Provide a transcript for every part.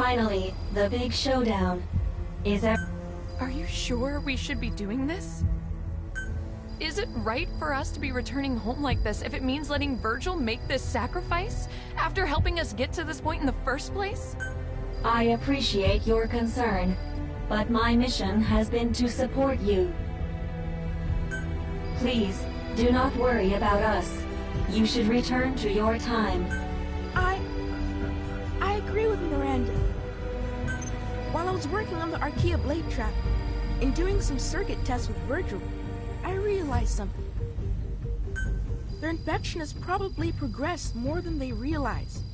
Finally, the big showdown. Are you sure we should be doing this? Is it right for us to be returning home like this if it means letting Virgil make this sacrifice after helping us get to this point in the first place? I appreciate your concern, but my mission has been to support you. Please, do not worry about us. You should return to your time. I agree with Miranda. While I was working on the Archaea blade trap and doing some circuit tests with Virgil, I realized something. Their infection has probably progressed more than they realize.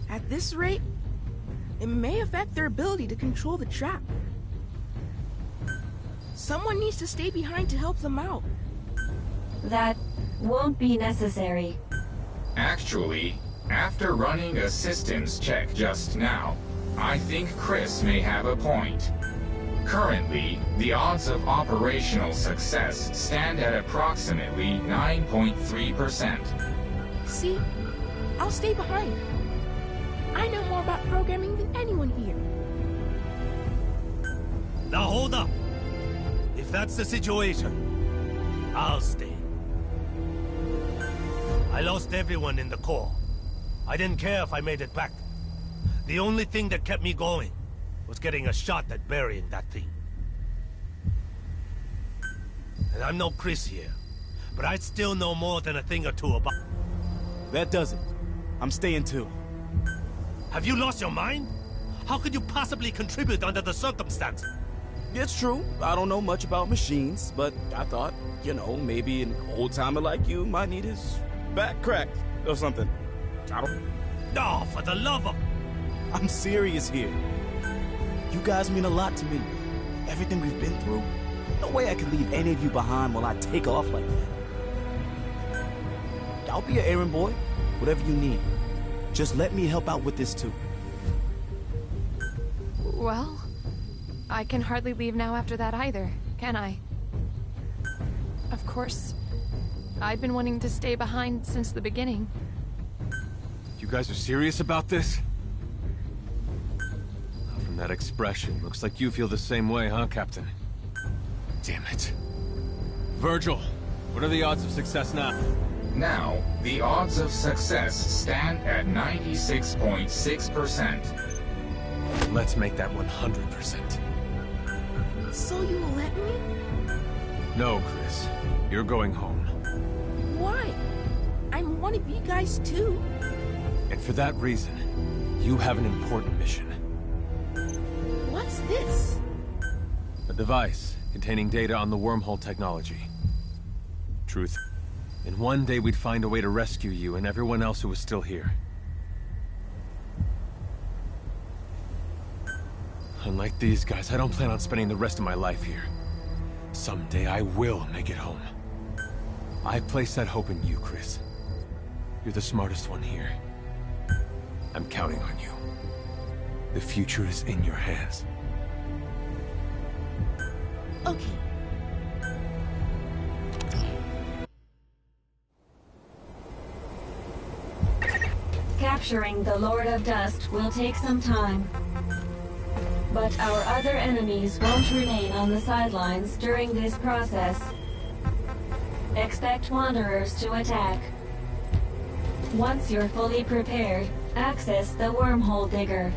At this rate, it may affect their ability to control the trap. Someone needs to stay behind to help them out. That won't be necessary. Actually, after running a systems check just now, I think Chris may have a point. Currently, the odds of operational success stand at approximately 9.3%. See? I'll stay behind. I know more about programming than anyone here. Now hold up. If that's the situation, I'll stay. I lost everyone in the core. I didn't care if I made it back. The only thing that kept me going was getting a shot at burying that thing. And I'm no Chris here, but I still know more than a thing or two about... That does it. I'm staying too. Have you lost your mind? How could you possibly contribute under the circumstances? It's true, I don't know much about machines, but I thought, you know, maybe an old-timer like you might need his back cracked or something. I don't... No, for the love of... I'm serious here. You guys mean a lot to me. Everything we've been through. No way I could leave any of you behind while I take off like that. I'll be an errand boy, whatever you need. Just let me help out with this too. Well, I can hardly leave now after that either, can I? Of course, I've been wanting to stay behind since the beginning. You guys are serious about this? From that expression, looks like you feel the same way, huh, Captain? Damn it. Virgil, what are the odds of success now? Now, the odds of success stand at 96.6%. Let's make that 100%. So you will let me? No, Chris. You're going home. Why? I'm one of you guys too. And for that reason, you have an important mission. What's this? A device containing data on the wormhole technology. Truth. And one day we'd find a way to rescue you and everyone else who was still here. Unlike these guys, I don't plan on spending the rest of my life here. Someday I will make it home. I place that hope in you, Chris. You're the smartest one here. I'm counting on you. The future is in your hands. Okay. Capturing the Lord of Dust will take some time. But our other enemies won't remain on the sidelines during this process. Expect Wanderers to attack. Once you're fully prepared, access the wormhole digger.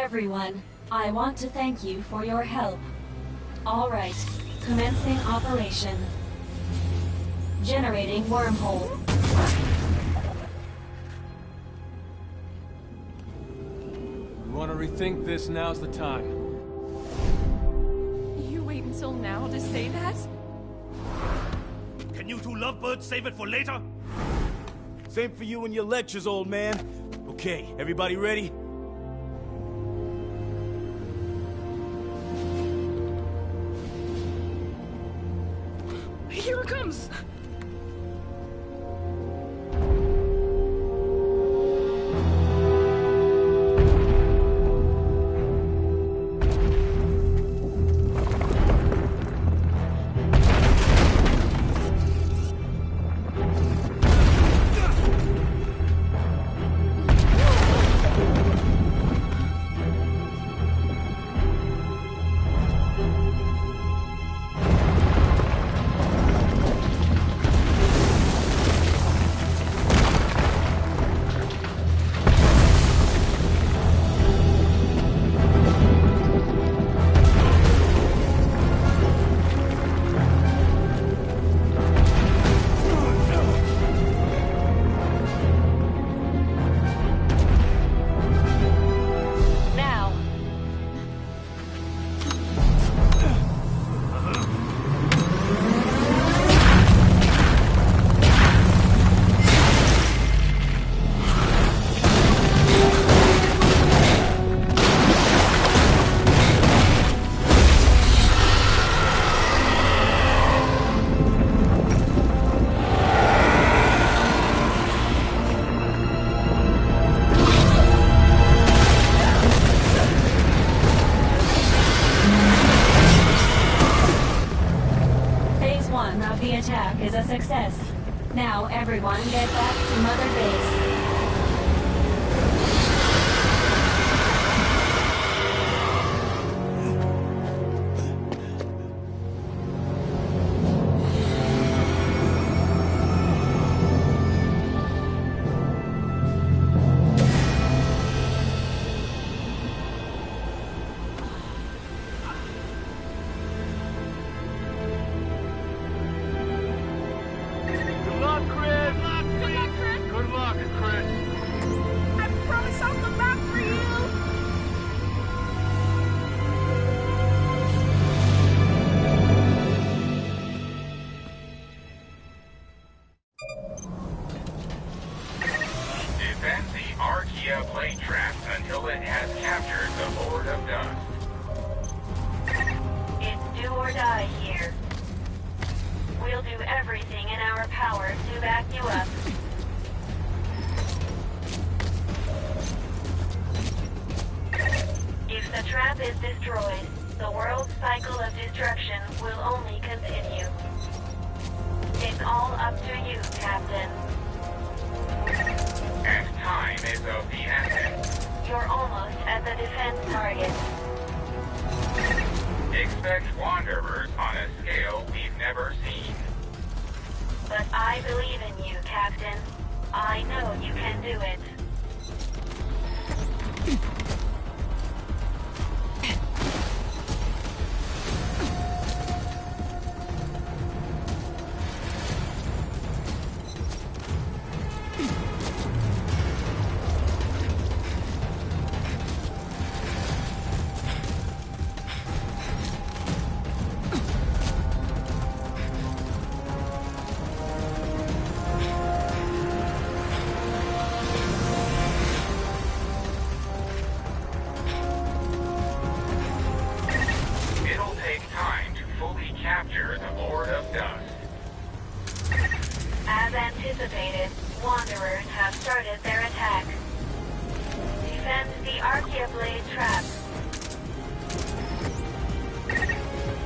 Everyone, I want to thank you for your help. All right, commencing operation. Generating wormhole. You want to rethink this? Now's the time. You wait until now to say that? Can you two lovebirds save it for later? Same for you and your lectures, old man. Okay, everybody ready? Here it comes! The attack is a success. Now everyone get back to Mother Base. Plane trap until it has captured the Lord of Dust. It's do or die here. We'll do everything in our power to back you up. If the trap is destroyed, the world's cycle of destruction will only continue. It's all up to you, Captain. And time is of the essence. You're almost at the defense target. Expect wanderers on a scale we've never seen. But I believe in you, Captain. I know you can do it. As anticipated, Wanderers have started their attack. Defend the Archaeoblade trap.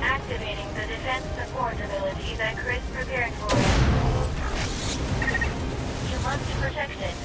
Activating the defense support ability that Chris prepared for you. You must protect it.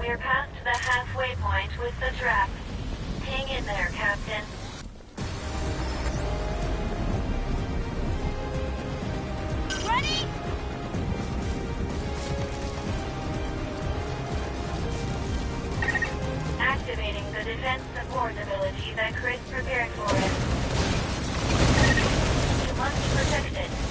We're past the halfway point with the trap. Hang in there, Captain. Ready? Activating the defense support ability that Chris prepared for us. You must protect it.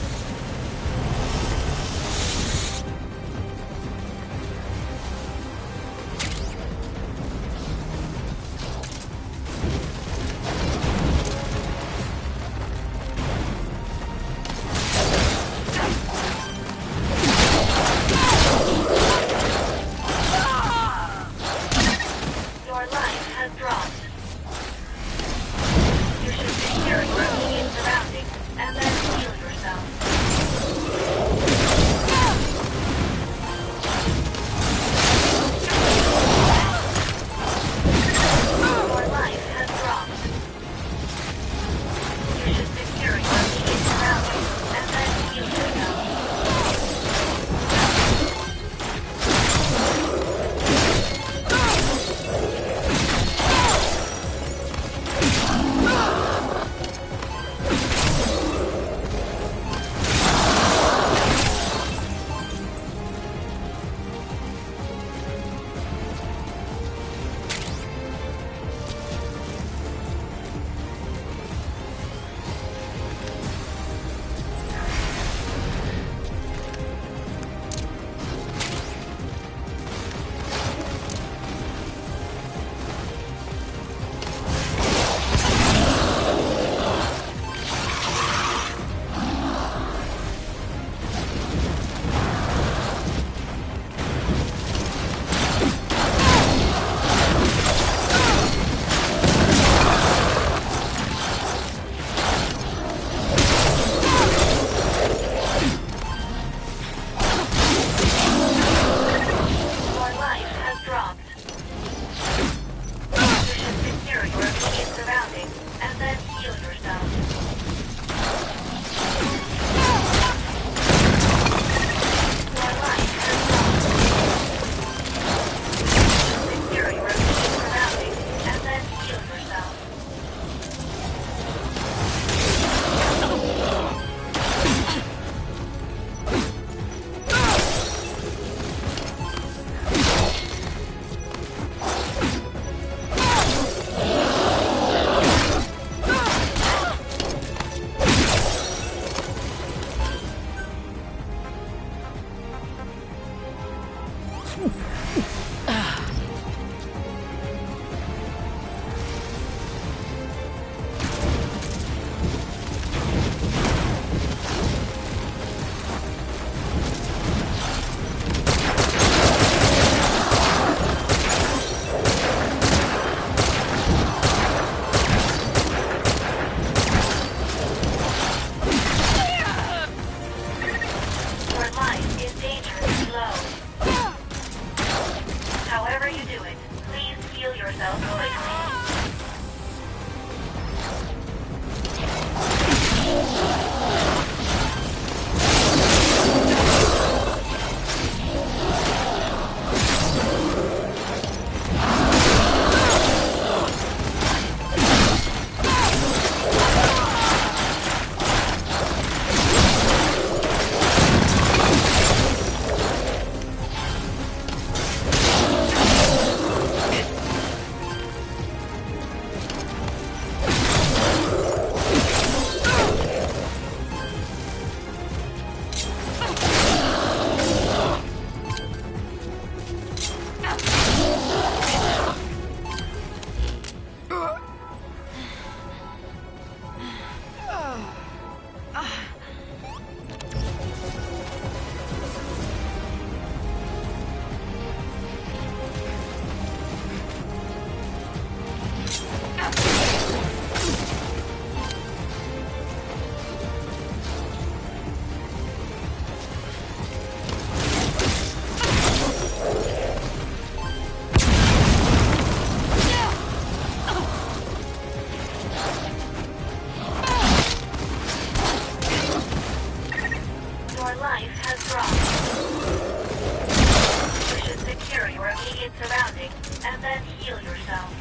immediate surroundings, and then heal yourself.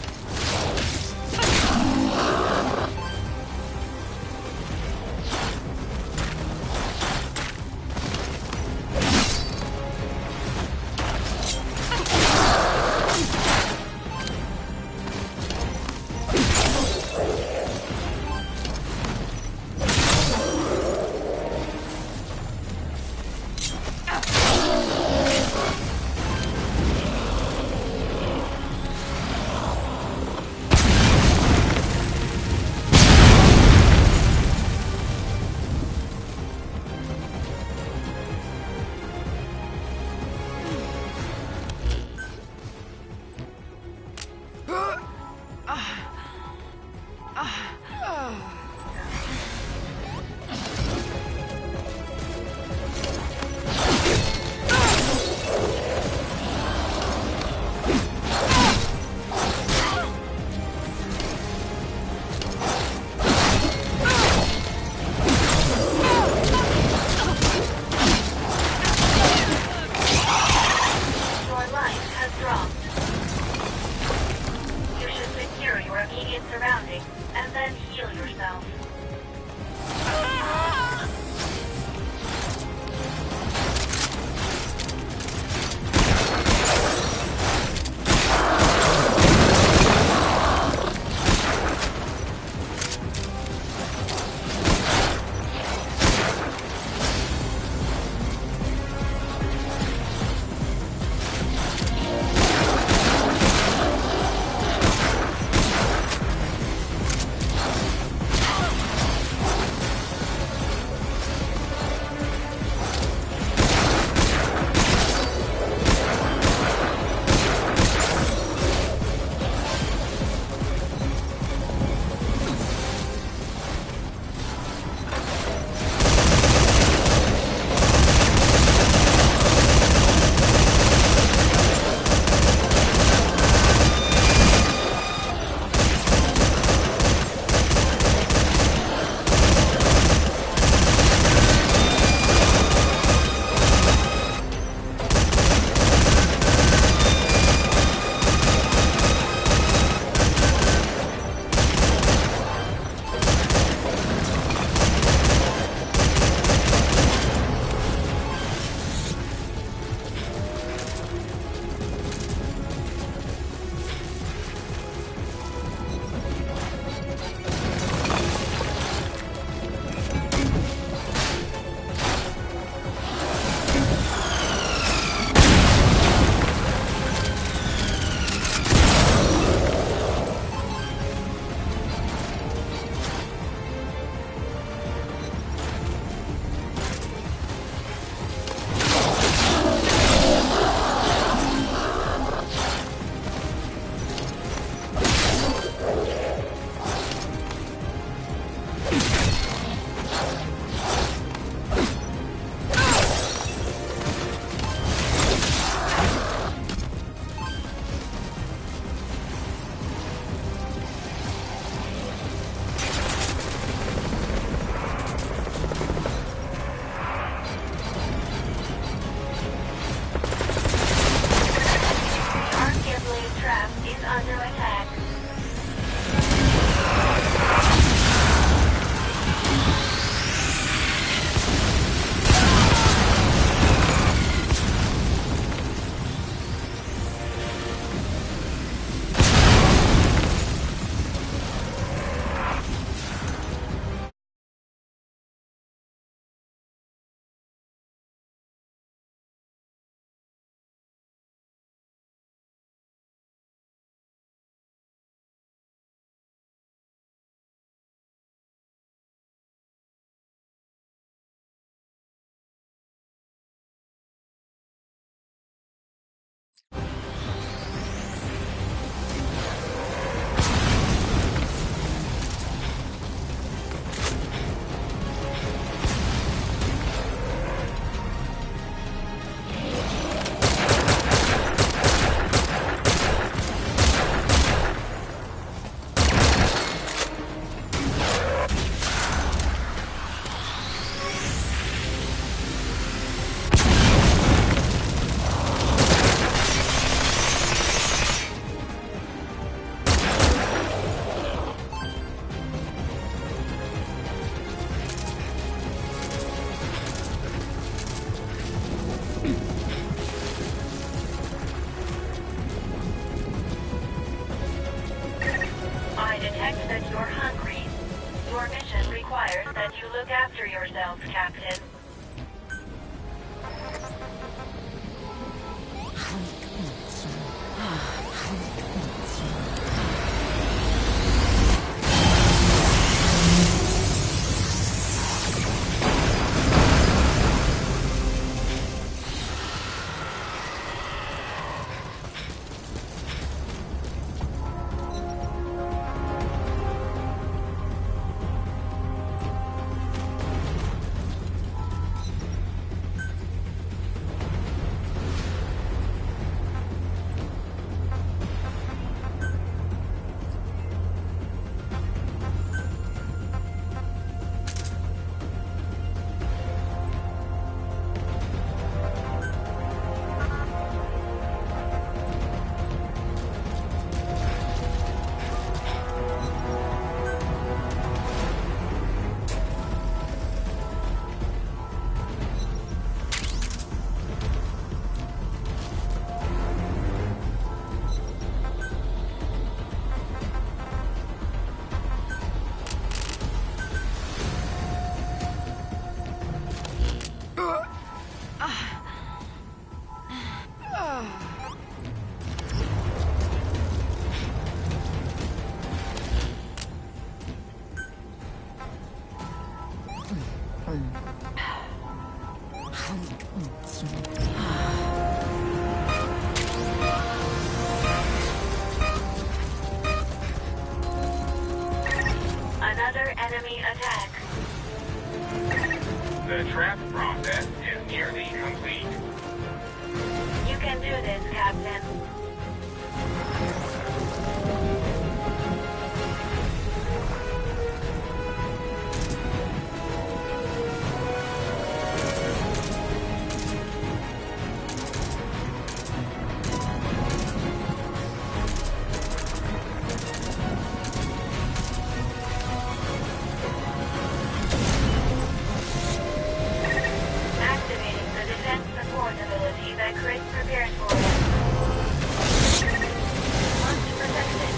requires that you look after yourselves, Captain. Another enemy attack. The trap process is nearly complete. You can do this, Captain. Activating the defense support ability that Chris prepared for us. Must protect it.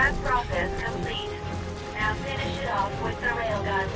That process complete. Now finish it off with the railgun.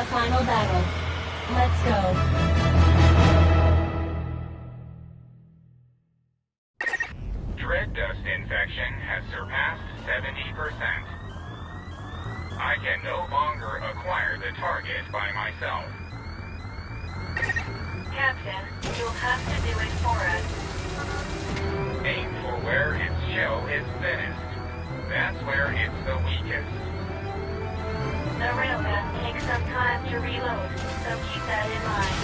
Final battle. Let's go. Dread dust infection has surpassed 70%. I can no longer acquire the target by myself. Captain, you'll have to do it for us. Aim for where its shell is thinnest. That's where it's the weakest. The railgun takes some time to reload, so keep that in mind.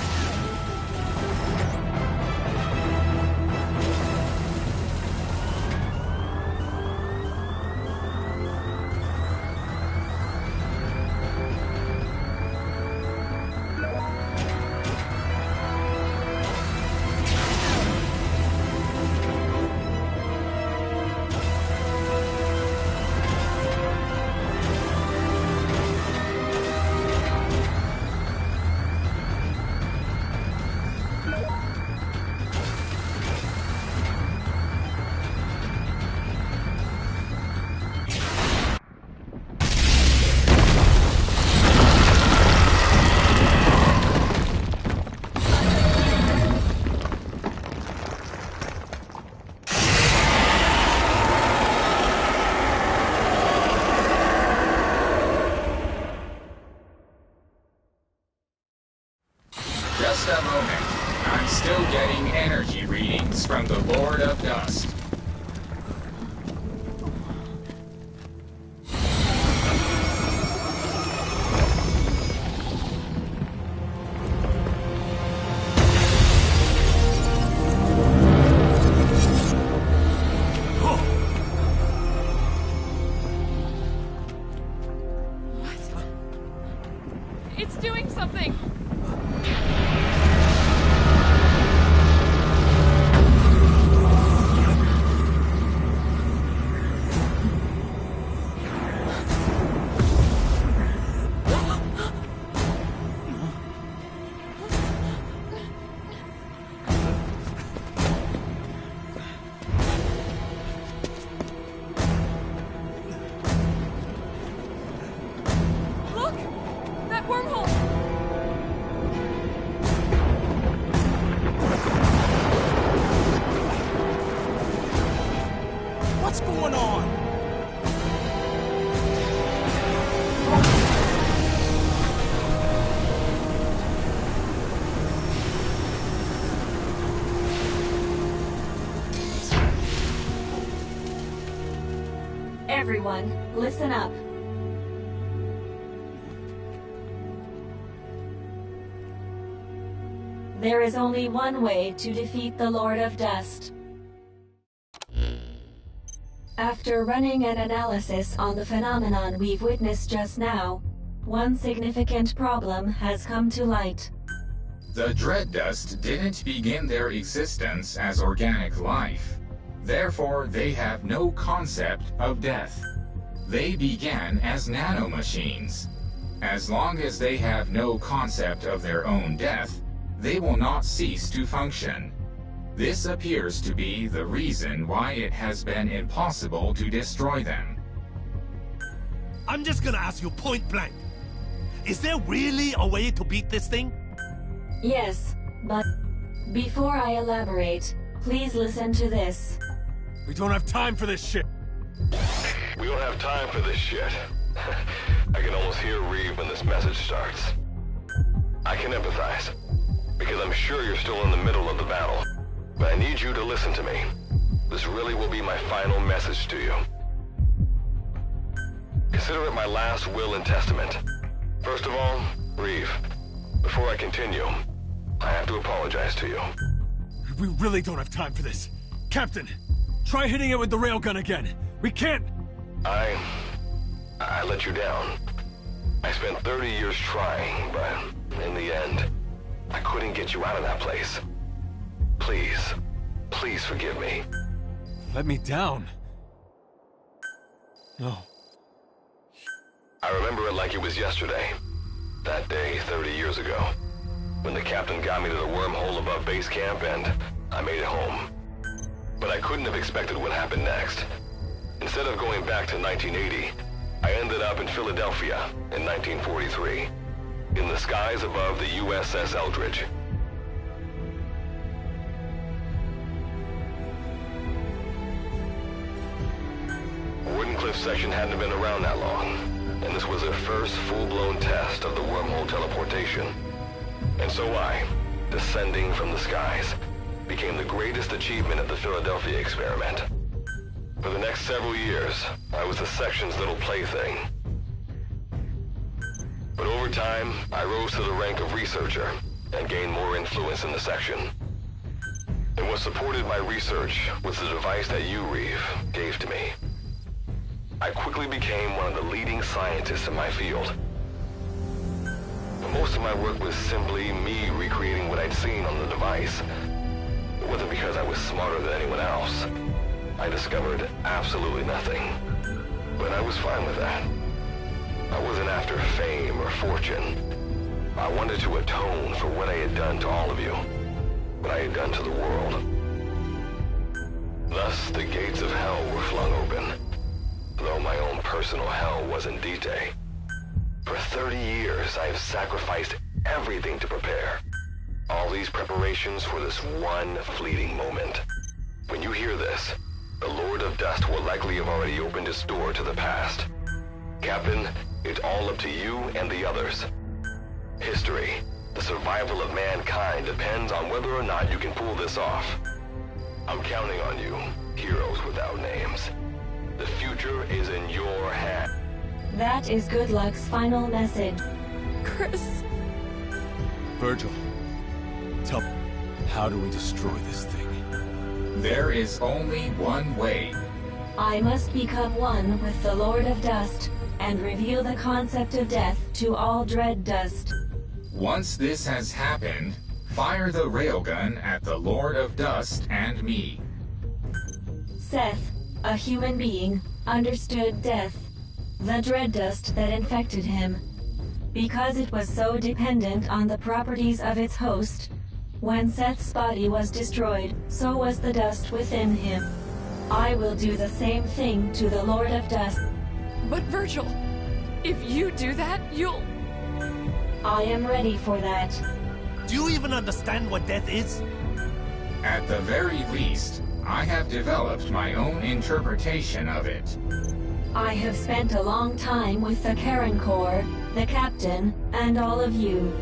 Just a moment. I'm still getting energy readings from the Lord of Dust. It's doing something! Look! That wormhole! What's going on? Everyone, listen up. There is only one way to defeat the Lord of Dust. After running an analysis on the phenomenon we've witnessed just now, one significant problem has come to light. The Dread Dust didn't begin their existence as organic life. Therefore, they have no concept of death. They began as nanomachines. As long as they have no concept of their own death, they will not cease to function. This appears to be the reason why it has been impossible to destroy them. I'm just gonna ask you point blank. Is there really a way to beat this thing? Yes, but before I elaborate, please listen to this. We don't have time for this shit. We don't have time for this shit. I can almost hear Reeve when this message starts. I can empathize, because I'm sure you're still in the middle of the battle. But I need you to listen to me. This really will be my final message to you. Consider it my last will and testament. First of all, Reeve, before I continue, I have to apologize to you. We really don't have time for this. Captain, try hitting it with the railgun again. We can't... I let you down. I spent 30 years trying, but in the end, I couldn't get you out of that place. Please, please forgive me. Let me down. No. I remember it like it was yesterday. That day, 30 years ago. When the captain got me to the wormhole above base camp and I made it home. But I couldn't have expected what happened next. Instead of going back to 1980, I ended up in Philadelphia in 1943, in the skies above the USS Eldridge. Wardenclyffe section hadn't been around that long, and this was their first full-blown test of the wormhole teleportation. And so I, descending from the skies, became the greatest achievement of the Philadelphia experiment. For the next several years, I was the section's little plaything. But over time, I rose to the rank of researcher and gained more influence in the section. And what supported my research was the device that you, Reeve, gave to me. I quickly became one of the leading scientists in my field. But most of my work was simply me recreating what I'd seen on the device. It wasn't because I was smarter than anyone else. I discovered absolutely nothing. But I was fine with that. I wasn't after fame or fortune. I wanted to atone for what I had done to all of you. What I had done to the world. Thus, the gates of hell were flung open. Though my own personal hell wasn't D-Day. For 30 years, I have sacrificed everything to prepare. All these preparations for this one fleeting moment. When you hear this, the Lord of Dust will likely have already opened his door to the past. Captain, it's all up to you and the others. History, the survival of mankind depends on whether or not you can pull this off. I'm counting on you, heroes without names. The future is in your hands. That is Good Luck's final message. Chris. Virgil, tell me, how do we destroy this thing? There is only one way. I must become one with the Lord of Dust and reveal the concept of death to all Dread Dust. Once this has happened, fire the railgun at the Lord of Dust and me. Seth, a human being, understood death, the Dread Dust that infected him. Because it was so dependent on the properties of its host, when Seth's body was destroyed, so was the dust within him. I will do the same thing to the Lord of Dust. But Virgil, if you do that, you'll... I am ready for that. Do you even understand what death is? At the very least, I have developed my own interpretation of it. I have spent a long time with the Karen Corps, the Captain, and all of you.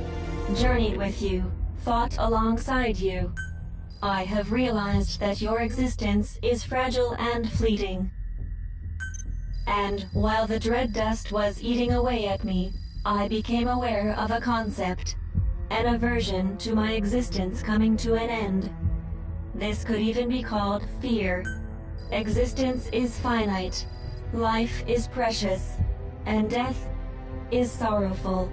Journeyed with you, fought alongside you. I have realized that your existence is fragile and fleeting. And while the Dread Dust was eating away at me, I became aware of a concept, an aversion to my existence coming to an end. This could even be called fear. Existence is finite, life is precious, and death is sorrowful.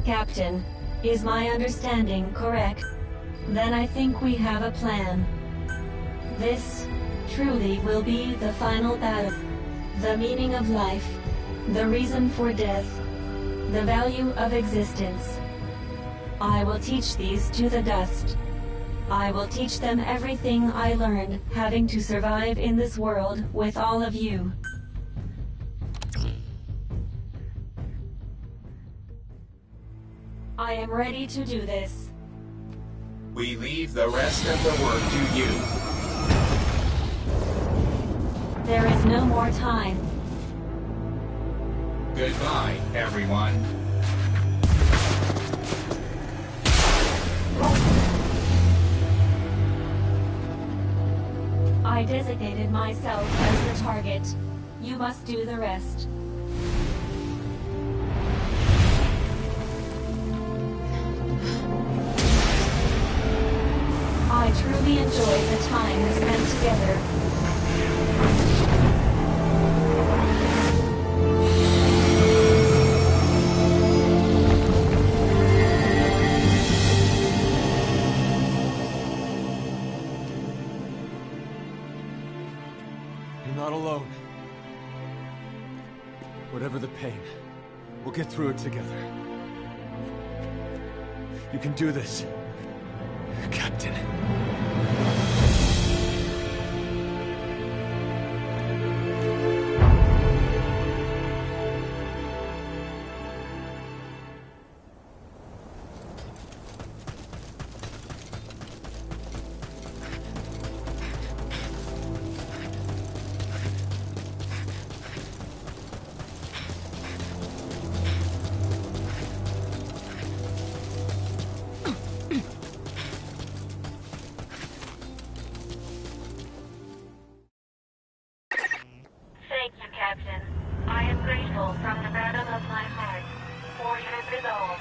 Captain, is my understanding correct? Then I think we have a plan. This truly will be the final battle. The meaning of life, the reason for death, the value of existence. I will teach these to the dust. I will teach them everything I learned having to survive in this world with all of you. I am ready to do this. We leave the rest of the work to you. There is no more time. Goodbye, everyone. I designated myself as the target. You must do the rest. I truly enjoyed the time we spent together. You're not alone. Whatever the pain, we'll get through it together. You can do this, Captain. Thank you, Captain. I am grateful from the bottom of my heart for your resolve.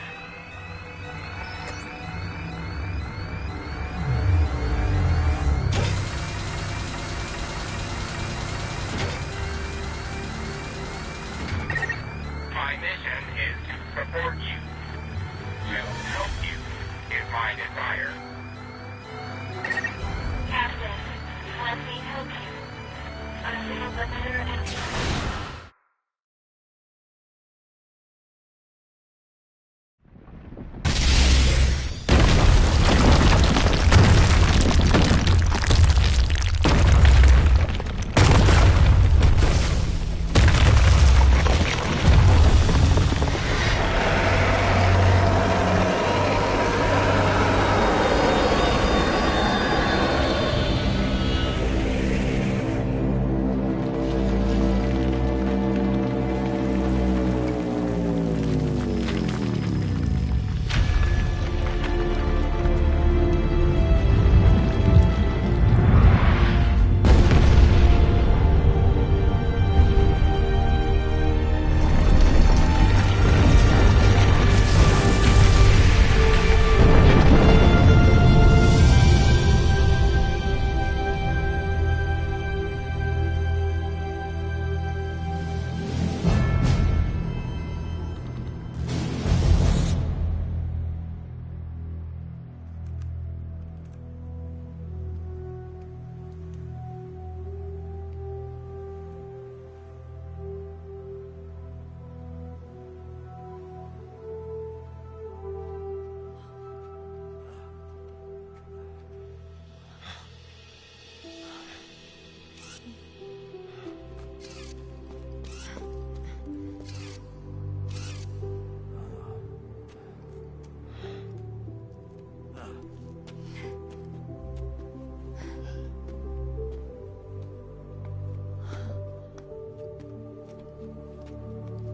My mission is to support you. To help you is my desire. Captain, let me help you. I feel the better and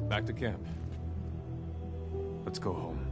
Back to camp. Let's go home.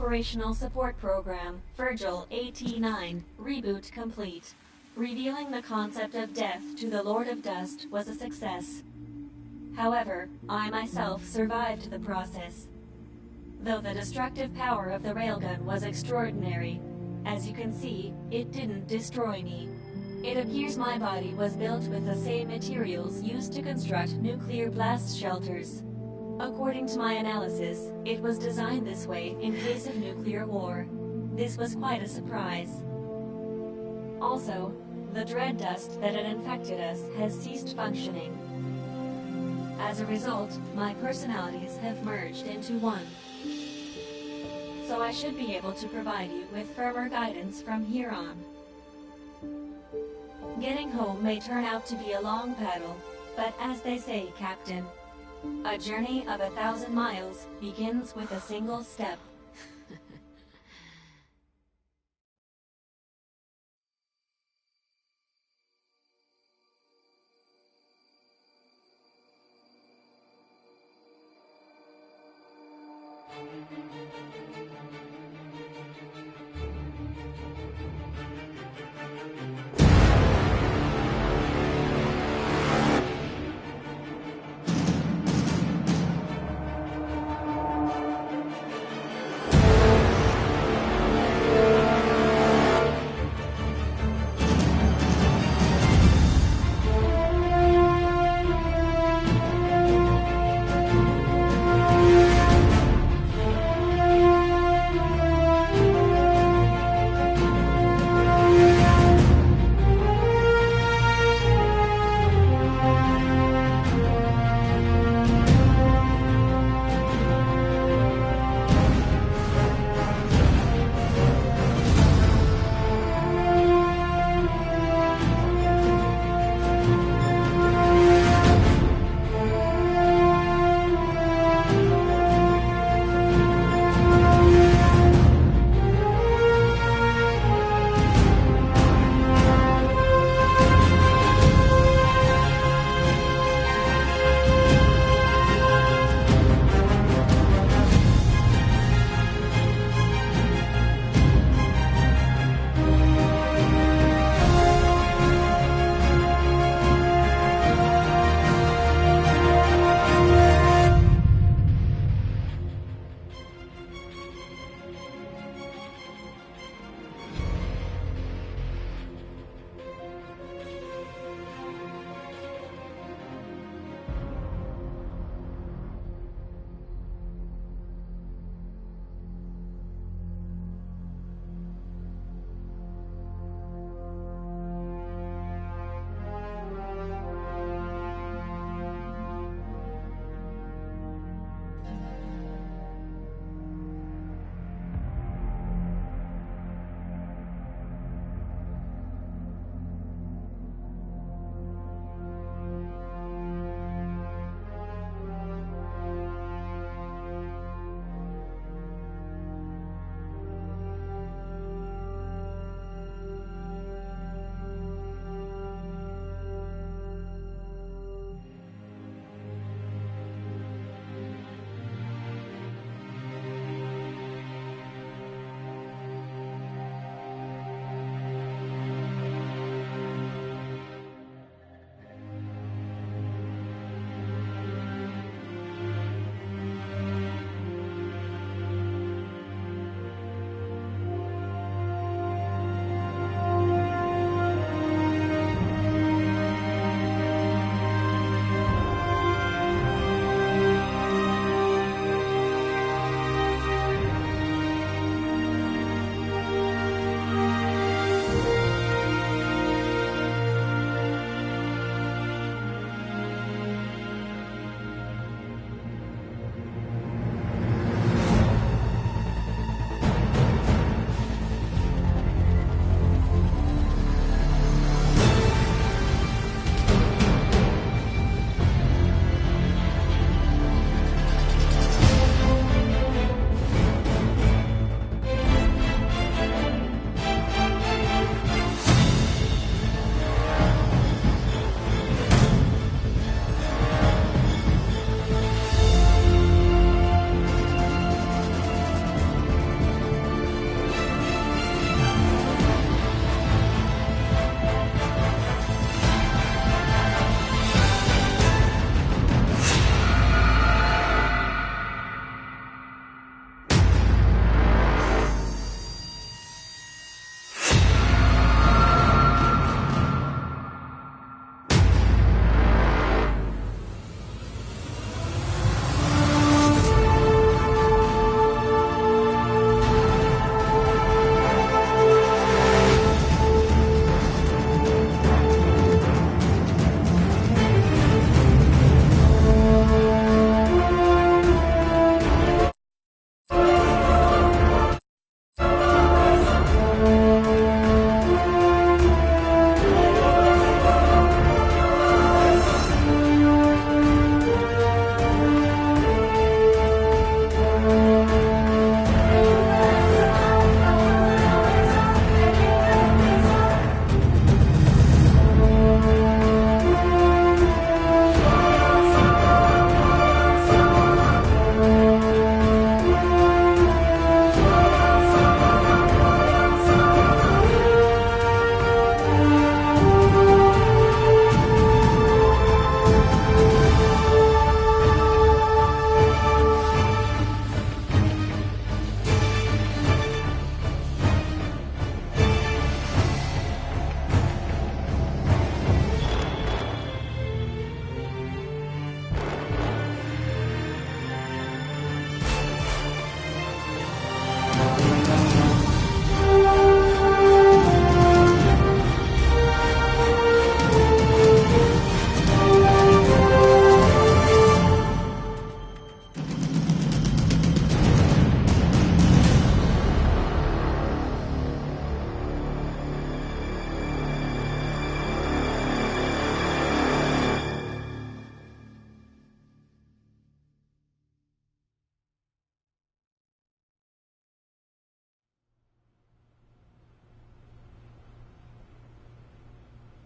Operational Support Program, Virgil AT-9, reboot complete. Revealing the concept of death to the Lord of Dust was a success. However, I myself survived the process. Though the destructive power of the railgun was extraordinary, as you can see, it didn't destroy me. It appears my body was built with the same materials used to construct nuclear blast shelters. According to my analysis, it was designed this way in case of nuclear war. This was quite a surprise. Also, the dread dust that had infected us has ceased functioning. As a result, my personalities have merged into one. So I should be able to provide you with firmer guidance from here on. Getting home may turn out to be a long paddle, but as they say, Captain, a journey of 1,000 miles begins with a single step.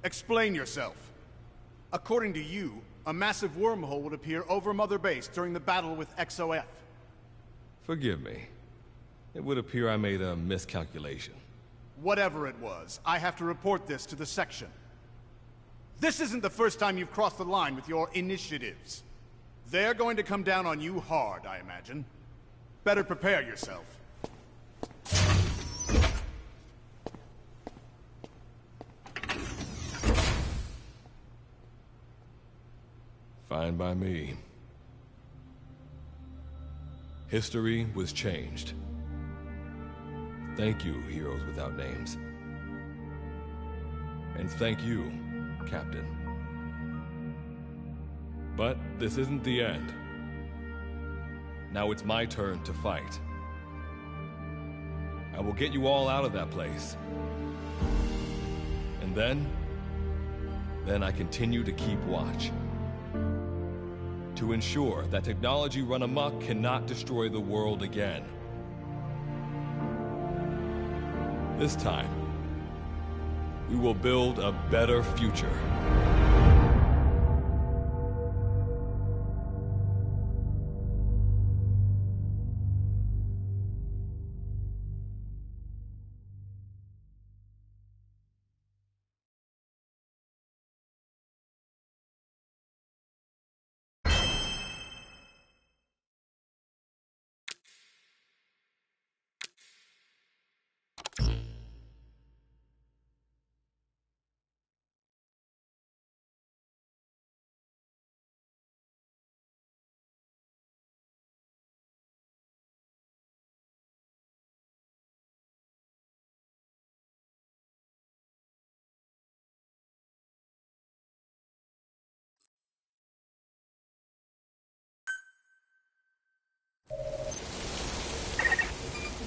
Explain yourself. According to you, a massive wormhole would appear over Mother Base during the battle with XOF. Forgive me. It would appear I made a miscalculation. Whatever it was, I have to report this to the section. This isn't the first time you've crossed the line with your initiatives. They're going to come down on you hard, I imagine. Better prepare yourself. Fine by me. History was changed. Thank you, heroes without names. And thank you, Captain. But this isn't the end. Now it's my turn to fight. I will get you all out of that place. And then I continue to keep watch. To ensure that technology run amok cannot destroy the world again. This time, we will build a better future.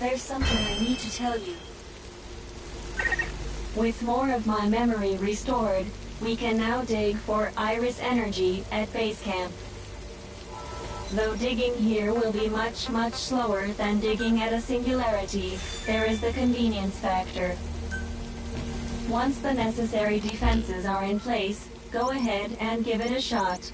There's something I need to tell you. With more of my memory restored, we can now dig for Iris energy at base camp. Though digging here will be much, much slower than digging at a singularity, there is the convenience factor. Once the necessary defenses are in place, go ahead and give it a shot.